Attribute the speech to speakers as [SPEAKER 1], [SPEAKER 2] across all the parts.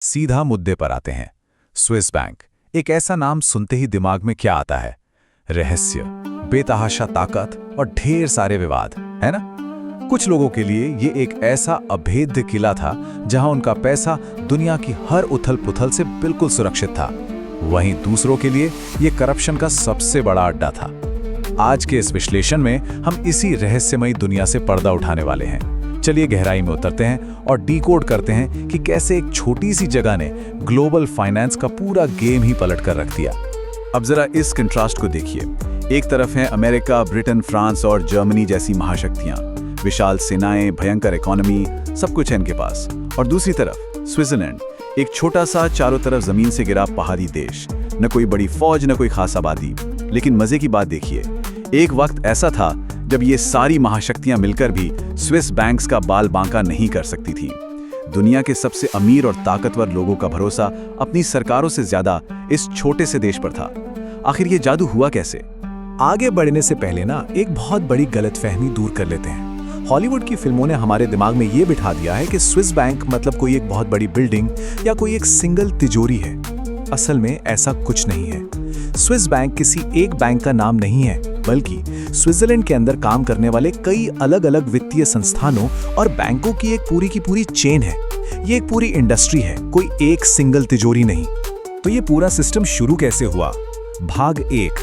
[SPEAKER 1] सीधा मुद्दे पर आते हैं। स्विस बैंक, एक ऐसा नाम सुनते ही दिमाग में क्या आता है? रहस्य, बेतहाशा ताकत और ढेर सारे विवाद, है ना? कुछ लोगों के लिए ये एक ऐसा अभेद्य किला था जहां उनका पैसा दुनिया की हर उथल-पुथल से बिल्कुल सुरक्षित था। वहीं दूसरों के लिए ये करप्शन का सबसे बड़ा अड्डा था। आज के इस विश्लेषण में हम इसी रहस्यमयी दुनिया से पर्दा उठाने वाले हैं। चलिए गहराई में उतरते हैं और डीकोड करते हैं कि कैसे एक छोटी सी जगह ने ग्लोबल फाइनेंस का पूरा गेम ही पलट कर रख दिया। अब जरा इस कंट्रास्ट को देखिए। एक तरफ है अमेरिका, ब्रिटेन, फ्रांस और जर्मनी जैसी महाशक्तियां, विशाल सेनाएं, भयंकर इकोनॉमी, सब कुछ है इनके पास। और दूसरी तरफ स्विट्जरलैंड, एक छोटा सा चारों तरफ जमीन से घिरा पहाड़ी देश, न कोई बड़ी फौज न कोई खास आबादी। लेकिन मजे की बात देखिए, एक वक्त ऐसा था जब ये सारी महाशक्तियां मिलकर भी स्विस बैंक्स का बाल बांका नहीं कर सकती थी। दुनिया के सबसे अमीर और ताकतवर लोगों का भरोसा अपनी सरकारों से ज्यादा इस छोटे से देश पर था। आखिर ये जादू हुआ कैसे?
[SPEAKER 2] आगे बढ़ने से पहले ना एक बहुत बड़ी गलतफहमी दूर कर लेते हैं। हॉलीवुड की फिल्मों ने हमारे दिमाग में ये बिठा दिया है कि स्विस बैंक मतलब कोई एक बहुत बड़ी बिल्डिंग या कोई एक सिंगल तिजोरी है। असल में ऐसा कुछ नहीं है। स्विस बैंक किसी एक बैंक का नाम नहीं है, बल्कि स्विट्जरलैंड के अंदर काम करने वाले कई अलग अलग वित्तीय संस्थानों और बैंकों की एक पूरी चेन है। ये एक पूरी इंडस्ट्री है, कोई एक सिंगल तिजोरी नहीं। तो ये पूरा सिस्टम शुरू कैसे हुआ? भाग 1,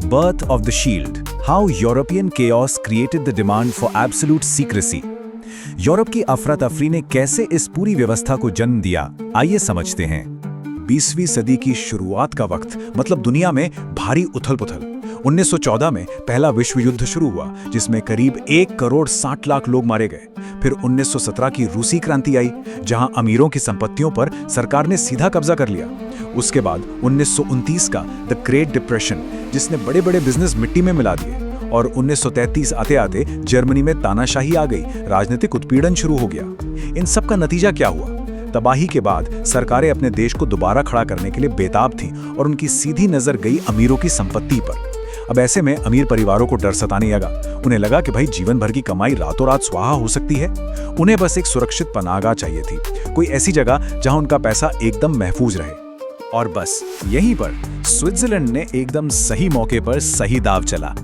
[SPEAKER 2] birth of the shield, how European chaos created the demand for absolute secrecy. Europe की अफरा तफरी ने कैसे इस पूरी व्यवस्था को जन्म दिया, आइए समझते हैं। 20वीं सदी की शुरुआत का वक्त, मतलब दुनिया में भारी उथल-पुथल। 1914 में पहला विश्व युद्ध शुरू हुआ, जिसमें करीब 1 करोड़ 60 लाख लोग मारे गए। फिर 1917 की रूसी क्रांति आई, जहां अमीरों की संपत्तियों पर सरकार ने सीधा कब्जा कर लिया। उसके बाद 1929 का द ग्रेट डिप्रेशन, जिसने बड़े बड़े बिजनेस मिट्टी में मिला दिए। और 1933 आते आते जर्मनी में तानाशाही आ गई, राजनीतिक उत्पीड़न शुरू हो गया। इन सब का नतीजा क्या हुआ? तबाही के बाद सरकारें अपने देश को दोबारा खड़ा करने के लिए बेताब थीं और उनकी सीधी नजर गई अमीरों की संपत्ति पर। अब ऐसे में अमीर परिवारों को डर सताने लगा। उन्हें लगा कि भाई जीवन भर की कमाई रातों रात स्वाहा हो सकती है। उन्हें बस एक सुरक्षित पनाहगाह चाहिए थी, कोई ऐसी जगह जहां उनका पैसा एकदम महफूज रहे। और बस यहीं पर स्विट्जरलैंड ने एकदम सही मौके पर सही दाव चला।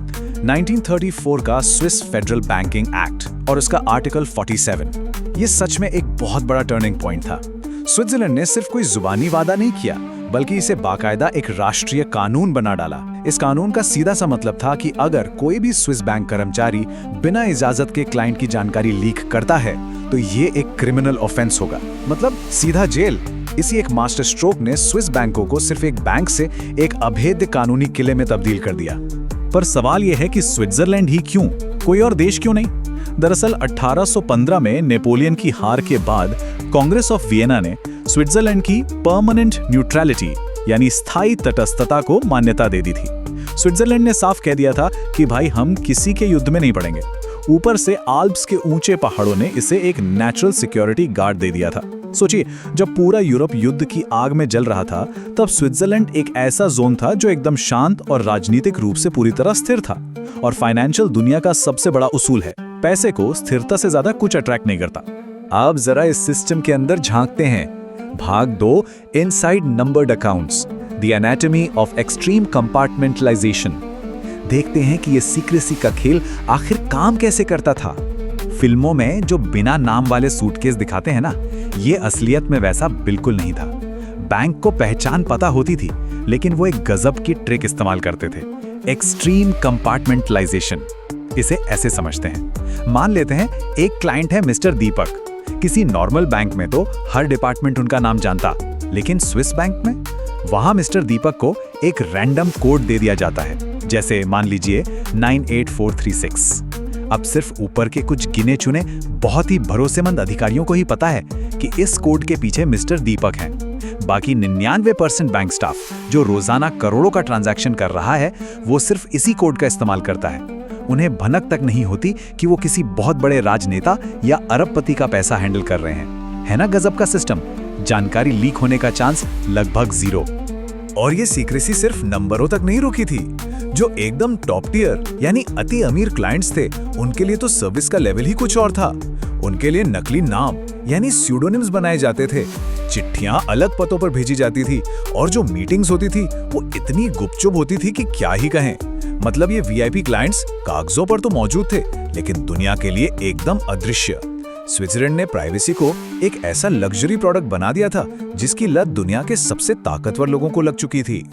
[SPEAKER 2] 1934 का स्विस फेडरल बैंकिंग एक्ट और उसका आर्टिकल 47, ये सच में एक बहुत बड़ा टर्निंग पॉइंट था। स्विट्जरलैंड ने सिर्फ कोई जुबानी वादा नहीं किया, बल्कि इसे बाकायदा एक राष्ट्रीय कानून बना डाला। इस कानून का सीधा सा मतलब था कि अगर कोई भी स्विस बैंक कर्मचारी बिना इजाजत के क्लाइंट की जानकारी लीक करता है तो ये एक क्रिमिनल ऑफेंस होगा, मतलब सीधा जेल। इसी एक मास्टर स्ट्रोक ने स्विस बैंकों को सिर्फ एक बैंक से एक अभेद्य कानूनी किले में तब्दील कर दिया। पर सवाल यह है कि स्विट्जरलैंड ही क्यों, कोई और देश क्यों नहीं? दरअसल 1815 में नेपोलियन की हार के बाद कांग्रेस ऑफ वियना ने स्विट्जरलैंड की परमानेंट न्यूट्रलिटी यानी स्थायी तटस्थता को मान्यता दे दी थी। स्विट्जरलैंड ने साफ कह दिया था कि भाई हम किसी के युद्ध में नहीं पड़ेंगे। ऊपर से आल्प्स के ऊंचे पहाड़ों ने इसे एक नेचुरल सिक्योरिटी गार्ड दे दिया था। सोचिए, जब पूरा यूरोप युद्ध की आग में जल रहा था, तब स्विट्जरलैंड एक ऐसा जोन था जो एकदम शांत और राजनीतिक रूप से पूरी तरह स्थिर था। और फाइनेंशियल दुनिया का सबसे बड़ा उसूल है, पैसे को स्थिरता से ज्यादा कुछ अट्रैक्ट नहीं करता। अब जरा इस सिस्टम के अंदर झांकते हैं। भाग 2, inside numbered accounts, the anatomy of extreme compartmentalisation. देखते हैं कि ये सीक्रेसी का खेल आखिर काम कैसे करता था। फिल्मों में जो बिना नाम वाले सूटकेस दिखाते हैं ना, ये असलियत में वैसा बिल्कुल नहीं था। बैंक को पहचान पता होती थी, लेकिन वो एक गजब की ट्रिक इस्तेमाल करते थे, एक्सट्रीम कंपार्टमेंटलाइजेशन। इसे ऐसे समझते हैं, मान लेते हैं एक क्लाइंट है मिस्टर दीपक। किसी नॉर्मल बैंक में तो हर डिपार्टमेंट उनका नाम जानता, लेकिन स्विस बैंक में वहां मिस्टर दीपक को एक रैंडम कोड दे दिया जाता है, जैसे मान लीजिए 98436। अब सिर्फ ऊपर के कुछ गिने चुने बहुत ही भरोसेमंद अधिकारियों को ही पता है कि इस कोड के पीछे मिस्टर दीपक हैं। बाकी 99% बैंक स्टाफ जो रोजाना करोड़ों का ट्रांजैक्शन कर रहा है, वो सिर्फ इसी कोड का इस्तेमाल करता है। उन्हें भनक तक नहीं होती कि वो किसी बहुत बड़े राजनेता या अरबपति का पैसा हैंडल कर रहे हैं। है ना गजब का सिस्टम? जानकारी लीक होने का चांस लगभग 0। और ये सीक्रेसी सिर्फ नंबरों तक नहीं रुकी थी। जो एकदम टॉप टियर यानी अति अमीर क्लाइंट्स थे, उनके लिए तो सर्विस का लेवल ही कुछ और था। उनके लिए नकली नाम यानी स्यूडोनिम्स बनाए जाते थे, चिट्ठियां अलग पतों पर भेजी जाती थी और जो मीटिंग्स होती थी वो इतनी गुपचुप होती थी कि क्या ही कहें। मतलब ये वीआईपी क्लाइंट्स कागजों पर तो मौजूद थे लेकिन दुनिया के लिए एकदम अदृश्य। स्विट्जरलैंड ने प्राइवेसी को एक ऐसा लग्जरी प्रोडक्ट बना दिया था जिसकी लत दुनिया के सबसे ताकतवर लोगों को लग चुकी थी।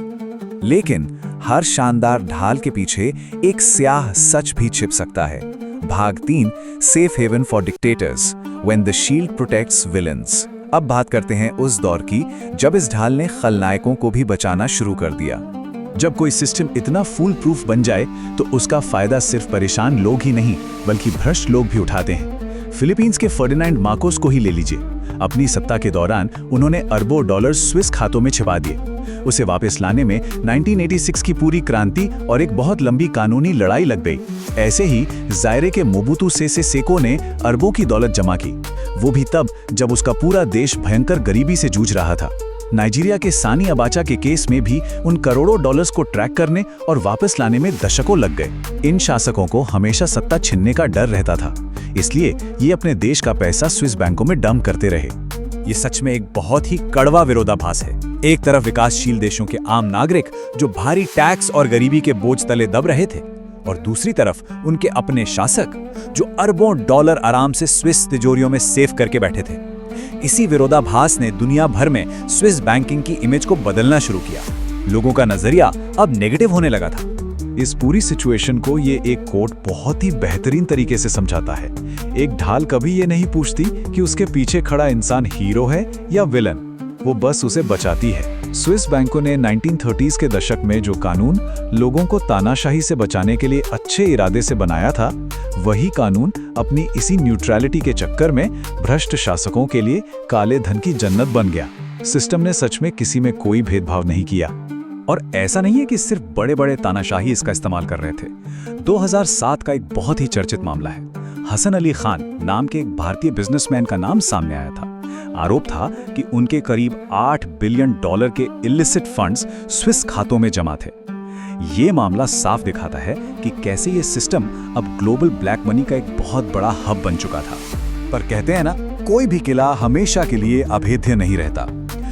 [SPEAKER 2] लेकिन हर शानदार ढाल के पीछे एक स्याह सच भी छिप सकता है। भाग 3, safe haven for dictators, when the shield protects villains. अब बात करते हैं उस दौर की जब इस ढाल ने खलनायकों को भी बचाना शुरू कर दिया। जब कोई सिस्टम इतना फूल प्रूफ बन जाए तो उसका फायदा सिर्फ परेशान लोग ही नहीं बल्कि भ्रष्ट लोग भी उठाते हैं। फिलीपींस के फर्डिनांड मार्कोस को ही ले लीजिए। अपनी सत्ता के दौरान उन्होंने अरबों डॉलर स्विस खातों में छिपा दिए। उसे वापस लाने में 1986 की पूरी क्रांति और एक बहुत लंबी कानूनी लड़ाई लग गई। ऐसे ही जायरे के मोबुतु सेसे सेको ने अरबों की दौलत जमा की, वो भी तब जब उसका पूरा देश भयंकर गरीबी से जूझ रहा था। नाइजीरिया के सानी अबाचा के केस में भी उन करोड़ों डॉलर्स को ट्रैक करने और वापस लाने में दशकों लग गए। इन शासकों को हमेशा सत्ता छिनने का डर रहता था, इसलिए ये अपने देश का पैसा स्विस बैंकों में डंप करते रहे। ये सच में एक बहुत ही कड़वा विरोधाभास है। एक तरफ विकासशील देशों के आम नागरिक जो भारी टैक्स और गरीबी के बोझ तले दब रहे थे और दूसरी तरफ उनके अपने शासक जो अरबों डॉलर आराम से स्विस तिजोरियों में सेव करके बैठे थे। इसी विरोधाभास ने दुनिया भर में स्विस बैंकिंग की इमेज को बदलना शुरू किया। लोगों का नजरिया अब नेगेटिव होने लगा था। इस पूरी सिचुएशन को ये एक कोट बहुत ही बेहतरीन तरीके से समझाता है। एक ढाल कभी ये नहीं पूछती कि उसके पीछे खड़ा इंसान हीरो है या विलन, वो बस उसे बचाती है। स्विस बैंकों ने 1930s के दशक में जो कानून लोगों को तानाशाही से बचाने के लिए अच्छे इरादे से बनाया था, वही कानून अपनी इसी न्यूट्रलिटी के चक्कर में भ्रष्ट शासकों के लिए काले धन की जन्नत बन गया। सिस्टम ने सच में किसी में कोई भेदभाव नहीं किया। और ऐसा नहीं है कि सिर्फ बड़े बड़े तानाशाही इसका इस्तेमाल कर रहे थे। 2007 का एक बहुत ही चर्चित मामला है। हसन अली खान नाम के एक भारतीय बिजनेसमैन का नाम सामने आया था। आरोप था कि उनके करीब $8 बिलियन के इलिसिट फंड्स स्विस खातों में जमा थे। ये मामला साफ दिखाता है कि कैसे ये सिस्टम अब ग्लोबल ब्लैक मनी का एक बहुत बड़ा हब बन चुका था। पर कहते हैं ना, कोई भी किला हमेशा के लिए अभेद्य नहीं रहता।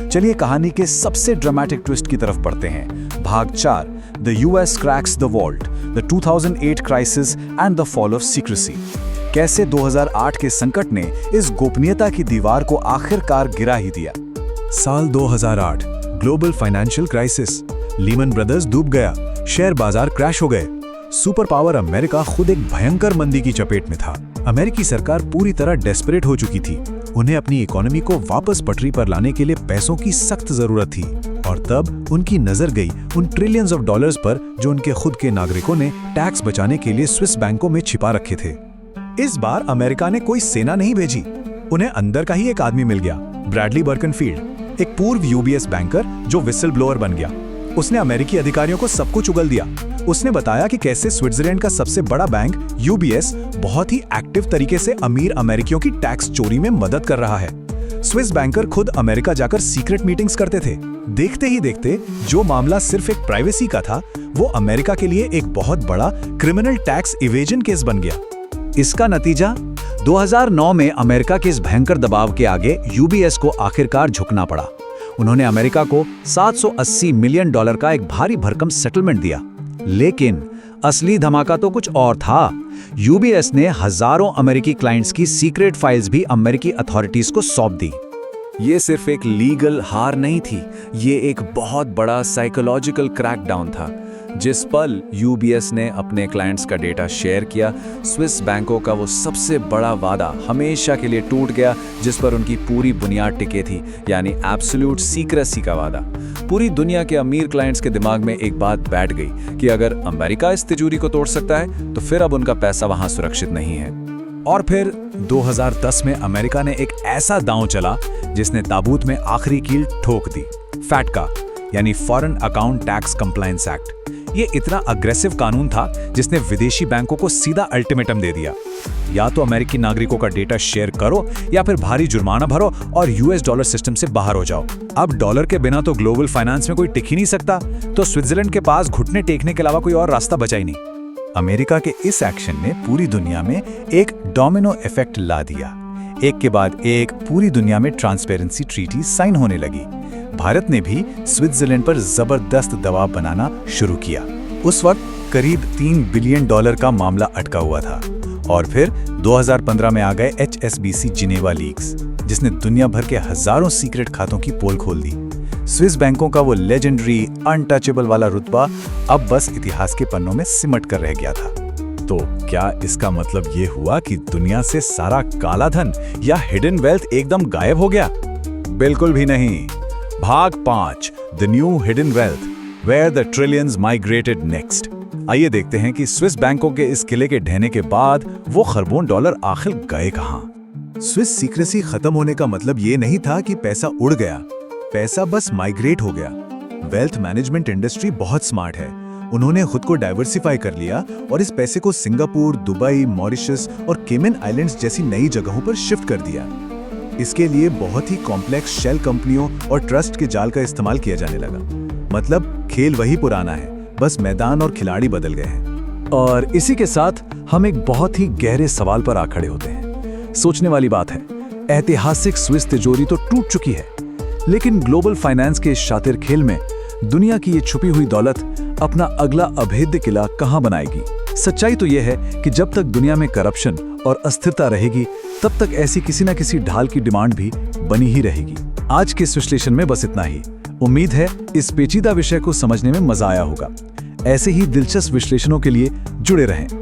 [SPEAKER 2] चलिए कहानी के सबसे ड्रामेटिक ट्विस्ट की तरफ बढ़ते हैं। भाग 4, the US cracks the vault, the 2008 crisis and the fall of secrecy. कैसे 2008 के संकट ने इस गोपनीयता की दीवार को आखिरकार गिरा ही दिया। साल 2008, global financial crisis. Lehman brothers डूब गया, शेयर बाजार क्रैश हो गए। सुपर पावर अमेरिका खुद एक भयंकर मंदी की चपेट में था। अमेरिकी सरकार पूरी तरह डेस्परेट हो चुकी थी। उन्हें अपनी इकोनॉमी को वापस पटरी पर लाने के लिए पैसों की सख्त जरूरत थी। और तब उनकी नजर गई उन ट्रिलियंस ऑफ डॉलर्स पर जो उनके खुद के नागरिकों ने टैक्स बचाने के लिए स्विस बैंकों में छिपा रखे थे। इस बार अमेरिका ने कोई सेना नहीं भेजी, उन्हें अंदर का ही एक आदमी मिल गया, ब्रैडली बर्कनफील्ड, एक पूर्व यूबीएस बैंकर जो विसल ब्लोअर बन गया। उसने अमेरिकी अधिकारियों को सब कुछ उगल दिया। उसने बताया कि कैसे स्विट्जरलैंड का सबसे बड़ा बैंक यूबीएस बहुत ही एक्टिव तरीके से अमीर अमेरिकियों की टैक्स चोरी में मदद कर रहा है। स्विस बैंकर खुद अमेरिका जाकर सीक्रेट मीटिंग्स करते थे। देखते ही देखते जो मामला सिर्फ एक प्राइवेसी का था, वो अमेरिका के लिए एक बहुत बड़ा क्रिमिनल टैक्स इवेजन केस बन गया। इसका नतीजा 2009 में अमेरिका के इस भयंकर दबाव के आगे यूबीएस को आखिरकार झुकना पड़ा। उन्होंने अमेरिका को $780 मिलियन का एक भारी भरकम सेटलमेंट दिया। लेकिन असली धमाका तो कुछ और था। यूबीएस ने हजारों अमेरिकी क्लाइंट्स की सीक्रेट फाइल्स भी अमेरिकी अथॉरिटीज को सौंप दी। ये सिर्फ एक लीगल हार नहीं थी, ये एक बहुत बड़ा साइकोलॉजिकल क्रैकडाउन था। जिस पल यूबीएस ने अपने क्लाइंट्स का डेटा शेयर किया, स्विस बैंकों का वो सबसे बड़ा वादा हमेशा के लिए टूट गया जिस पर उनकी पूरी बुनियाद टिके थी, यानी एब्सोल्यूट सीक्रेसी का वादा। पूरी दुनिया के अमीर क्लाइंट्स के दिमाग में एक बात बैठ गई कि अगर अमेरिका इस तिजोरी को तोड़ सकता है तो फिर अब उनका पैसा वहां सुरक्षित नहीं है। और फिर 2010 में अमेरिका ने एक ऐसा दांव चला जिसने ताबूत में आखिरी कील ठोक दी। फैटका यानी foreign account tax compliance act. ये इतना अग्रेसिव कानून था जिसने विदेशी बैंकों को सीधा अल्टीमेटम दे दिया, या तो अमेरिकी नागरिकों का डेटा शेयर करो या फिर भारी जुर्माना भरो और यूएस डॉलर सिस्टम से बाहर हो जाओ। अब डॉलर के बिना तो ग्लोबल फाइनेंस में कोई टिक ही नहीं सकता, तो स्विट्जरलैंड के पास घुटने टेकने के अलावा कोई और रास्ता बचा ही नहीं। अमेरिका के इस एक्शन ने पूरी दुनिया में एक डोमिनो इफेक्ट ला दिया।
[SPEAKER 1] एक के बाद एक पूरी दुनिया में ट्रांसपेरेंसी ट्रीटी साइन होने लगी। भारत ने भी स्विट्जरलैंड पर जबरदस्त दबाव बनाना शुरू किया। उस वक्त करीब $3 बिलियन का मामला अटका हुआ था। और फिर 2015 में आ गए HSBC जिनेवा लीक्स, जिसने दुनिया भर के हजारों सीक्रेट खातों की पोल खोल दी। स्विस बैंकों का वो लेजेंडरी अनटचेबल वाला रुतबा अब बस इतिहास के पन्नों में सिमट कर रह गया था। तो क्या इसका मतलब ये हुआ कि दुनिया से सारा काला धन या हिडन वेल्थ एकदम गायब हो गया? बिल्कुल भी नहीं। भाग 5, the new hidden wealth, where the trillions migrated next. आइए देखते हैं कि स्विस बैंकों के इस किले के ढहने के बाद वो खरबों डॉलर आखिर गए कहां।
[SPEAKER 2] स्विस सीक्रेसी खत्म होने का मतलब ये नहीं था कि पैसा उड़ गया, पैसा बस माइग्रेट हो गया। वेल्थ मैनेजमेंट इंडस्ट्री बहुत स्मार्ट है। उन्होंने खुद को डाइवर्सिफाई कर लिया और इस पैसे को सिंगापुर, दुबई, मॉरिशस और केमन आइलैंड्स जैसी नई जगहों पर शिफ्ट कर दिया। इसके लिए बहुत ही कॉम्प्लेक्स शेल कंपनियों और ट्रस्ट के जाल का इस्तेमाल किया जाने लगा। मतलब खेल वही पुराना है, बस मैदान और खिलाड़ी बदल गए हैं।
[SPEAKER 3] और इसी के साथ हम एक बहुत ही गहरे सवाल पर आ खड़े होते हैं। सोचने वाली बात है, ऐतिहासिक स्विस तिजोरी तो टूट चुकी है, लेकिन ग्लोबल फाइनेंस के इस शातिर खेल में दुनिया की ये छुपी हुई दौलत अपना अगला अभेद्य किला कहां बनाएगी? सच्चाई तो यह है कि जब तक दुनिया में करप्शन और अस्थिरता रहेगी, तब तक ऐसी किसी न किसी ढाल की डिमांड भी बनी ही रहेगी। आज के इस विश्लेषण में बस इतना ही। उम्मीद है इस पेचीदा विषय को समझने में मजा आया होगा। ऐसे ही दिलचस्प विश्लेषणों के लिए जुड़े रहें।